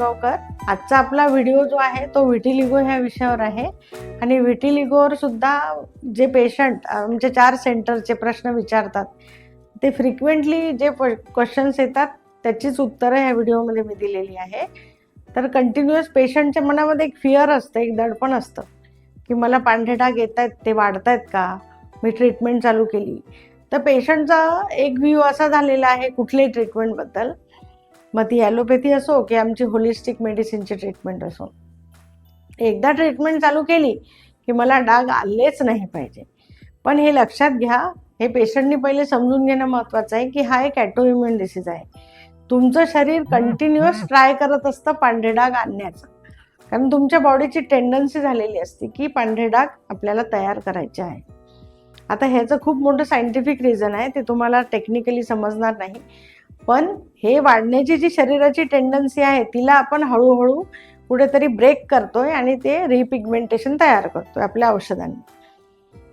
गावकर. आजचा आपला व्हिडिओ जो आहे तो विटिलिगो ह्या विषयावर आहे आणि विटिलिगोवर सुद्धा जे पेशंट आमचे 4 सेंटरचे प्रश्न विचारतात ते फ्रिक्वेंटली जे क्वेश्चन्स येतात त्याचीच उत्तरं ह्या व्हिडिओमध्ये मी दिलेली आहे. तर कंटिन्युअस पेशंटच्या मनामध्ये एक फिअर असतं, एक दडपण असतं की मला पांढरे डाग येत आहेत, ते वाढत आहेत का, मी ट्रीटमेंट चालू केली. तर पेशंटचा एक व्ह्यू असा झालेला आहे कुठल्याही ट्रीटमेंटबद्दल, मग ती ॲलोपॅथी असो की आमची होलिस्टिक मेडिसिनची ट्रीटमेंट असो, एकदा ट्रीटमेंट चालू केली की मला डाग आलेच नाही पाहिजे. पण हे लक्षात घ्या, हे पेशंटनी पहिले समजून घेणं महत्त्वाचं आहे की हा एक ॲटोइम्युन डिसीज आहे. तुमचं शरीर कंटिन्युअस ट्राय करत असतं पांढरे डाग आणण्याचं, कारण तुमच्या बॉडीची टेंडन्सी झालेली असते की पांढरे डाग आपल्याला तयार करायचे आहे. आता ह्याचं खूप मोठं सायंटिफिक रिझन आहे, ते तुम्हाला टेक्निकली समजणार नाही. पण हे वाढण्याची जी शरीराची टेंडन्सी आहे तिला आपण हळूहळू कुठेतरी ब्रेक करतोय आणि ते रिपिगमेंटेशन तयार करतोय आपल्या औषधांनी.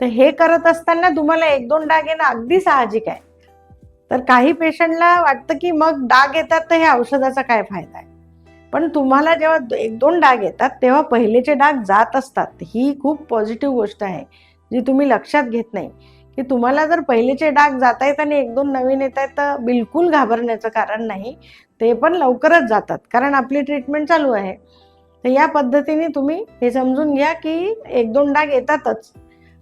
तर हे करत असताना तुम्हाला 1-2 डाग येणं अगदी साहजिक आहे. तर काही पेशंटला वाटतं की मग डाग येतात तर हे औषधाचा काय फायदा आहे. पण तुम्हाला जेव्हा 1-2 डाग येतात तेव्हा पहिलेचे डाग जात असतात. ही खूप पॉझिटिव्ह गोष्ट आहे जी तुम्ही लक्षात घेत नाही की तुम्हाला जर पहिलेचे डाग जात आहेत आणि 1-2 नवीन येत आहेत तर बिलकुल घाबरण्याचं कारण नाही, ते पण लवकरच जातात कारण आपली ट्रीटमेंट चालू आहे. तर या पद्धतीने तुम्ही हे समजून घ्या की 1-2 डाग येतातच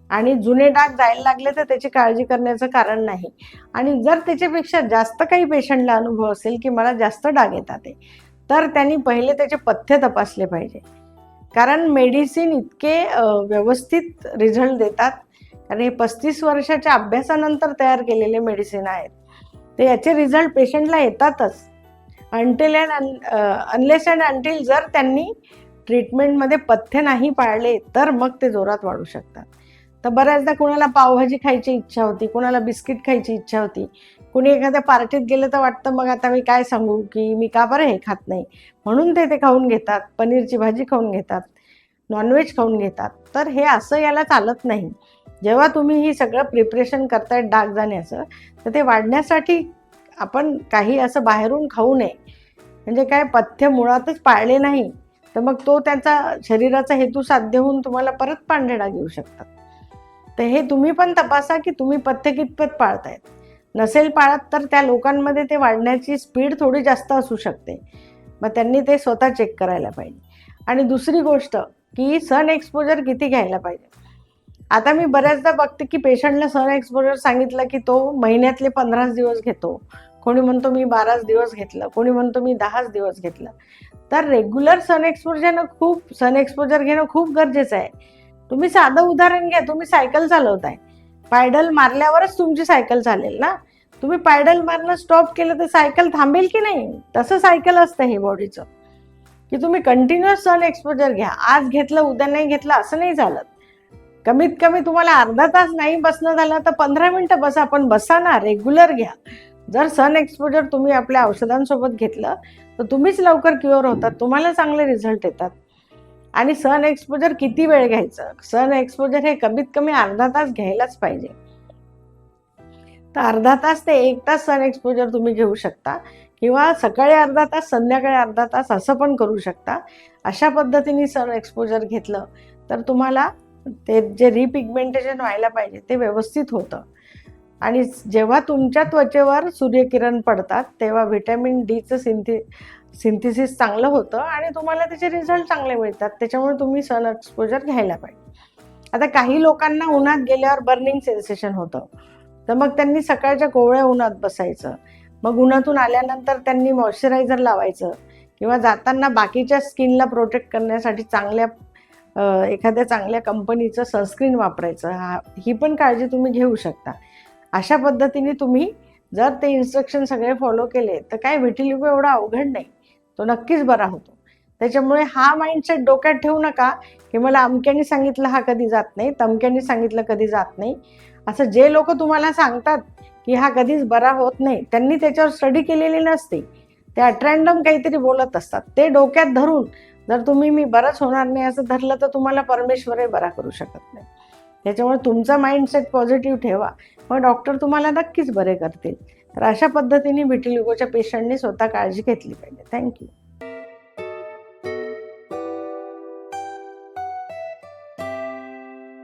आणि जुने डाग जायला लागले तर त्याची काळजी करण्याचं कारण नाही. आणि जर त्याच्यापेक्षा जास्त काही पेशंटला अनुभव असेल की मला जास्त डाग येतात आहे, तर त्यांनी पहिले त्याचे पथ्य तपासले पाहिजे. कारण मेडिसिन इतके व्यवस्थित रिझल्ट देतात, कारण हे 35 वर्षाच्या अभ्यासानंतर तयार केलेले मेडिसिन आहेत. तर याचे रिझल्ट पेशंटला येतातच अनलेस अँड अंटिल जर त्यांनी ट्रीटमेंटमध्ये पथ्य नाही पाळले तर मग ते जोरात वाढू शकतात. तर बऱ्याचदा कुणाला पावभाजी खायची इच्छा होती, कुणाला बिस्किट खायची इच्छा होती, कुणी एखाद्या पार्टीत गेलं तर वाटतं मग आता मी काय सांगू की मी का बरं हे खात नाही, म्हणून ते खाऊन घेतात, पनीरची भाजी खाऊन घेतात, नॉनव्हेज खाऊन घेतात. तर हे असं याला चालत नाही. जेव्हा तुम्ही ही सगळं प्रिपरेशन करताय डाग जाण्याचं, तर ते वाढण्यासाठी आपण काही असं बाहेरून खाऊ नये. म्हणजे काय पथ्य मुळातच पाळले नाही तर मग तो त्याचा शरीराचा हेतू साध्य होऊन तुम्हाला परत पांढरे डाग येऊ शकतात. तर हे तुम्ही पण तपासा की तुम्ही पथ्य कितपत पाळतायत. नसेल पाळत तर त्या लोकांमध्ये ते वाढण्याची स्पीड थोडी जास्त असू शकते, मग त्यांनी ते स्वतः चेक करायला पाहिजे. आणि दुसरी गोष्ट की सन एक्सपोजर किती घ्यायला पाहिजे. आता मी बऱ्याचदा बघते की पेशंटला सन एक्सपोजर सांगितलं की तो महिन्यातले 15 दिवस घेतो, कोणी म्हणतो मी 12 दिवस घेतलं, कोणी म्हणतो मी 10 दिवस घेतलं. तर रेग्युलर सन एक्सपोजर घेणं खूप गरजेचं आहे. तुम्ही साधं उदाहरण घ्या, तुम्ही सायकल चालवताय, पायडल मारल्यावरच तुमची सायकल चालेल ना. तुम्ही पायडल मारणं स्टॉप केलं तर सायकल थांबेल की नाही. तसं सायकल असतं हे बॉडीचं, की तुम्ही कंटिन्युअस सन एक्सपोजर घ्या. आज घेतलं उद्या नाही घेतलं असं नाही चालत. कमीत कमी तुम्हाला अर्धा तास नाही बसणं झालं तर 15 मिनिटं बसा, पण बसा ना, रेग्युलर घ्या. जर सन एक्सपोजर तुम्ही आपल्या औषधांसोबत घेतलं तर तुम्हीच लवकर क्युअर होतात, तुम्हाला चांगले रिझल्ट येतात. आणि सन एक्सपोजर किती वेळ घ्यायचं, सन एक्सपोजर हे कमीत कमी अर्धा तास घ्यायलाच पाहिजे. तर अर्धा तास ते 1 तास सन एक्सपोजर तुम्ही घेऊ शकता किंवा सकाळी अर्धा तास संध्याकाळी अर्धा तास असं पण करू शकता. अशा पद्धतीने सन एक्सपोजर घेतलं तर तुम्हाला ते जे रिपिगमेंटेशन व्हायला पाहिजे ते व्यवस्थित होतं. आणि जेव्हा तुमच्या त्वचेवर सूर्यकिरण पडतात तेव्हा व्हिटॅमिन डीचं सिंथेसिस चांगलं होतं आणि तुम्हाला त्याचे रिझल्ट चांगले मिळतात. त्याच्यामुळे तुम्ही सन एक्सपोजर घ्यायला पाहिजे. आता काही लोकांना उन्हात गेल्यावर बर्निंग सेन्सेशन होतं, तर मग त्यांनी सकाळच्या कोवळ्या उन्हात बसायचं, मग उन्हातून आल्यानंतर त्यांनी मॉइश्चरायझर लावायचं किंवा जाताना बाकीच्या स्किनला प्रोटेक्ट करण्यासाठी एखाद्या चांगल्या कंपनीचं सनस्क्रीन वापरायचं. ही पण काळजी तुम्ही घेऊ शकता. अशा पद्धतीने तुम्ही जर ते इन्स्ट्रक्शन सगळे फॉलो केले तर काय विटिलिगो एवढा अवघड नाही, तो नक्कीच बरा होतो. त्याच्यामुळे हा माइंडसेट डोक्यात ठेवू नका की मला अमक्याने सांगितलं हा कधी जात नाही, तमक्याने सांगितलं कधी जात नाही. असं जे लोक तुम्हाला सांगतात की हा कधीच बरा होत नाही, त्यांनी त्याच्यावर स्टडी केलेली नसते, ते अट्रॅन्डम काहीतरी बोलत असतात. ते डोक्यात धरून जर तुम्ही मी बरंच होणार नाही असं धरलं तर तुम्हाला परमेश्वरही बरा करू शकत नाही. त्याच्यामुळे तुमचा माइंडसेट पॉझिटिव्ह ठेवा, मग डॉक्टर तुम्हाला नक्कीच बरे करतील. तर अशा पद्धतीने विटिलिगोच्या पेशंटने स्वतः काळजी घेतली पाहिजे. थँक्यू.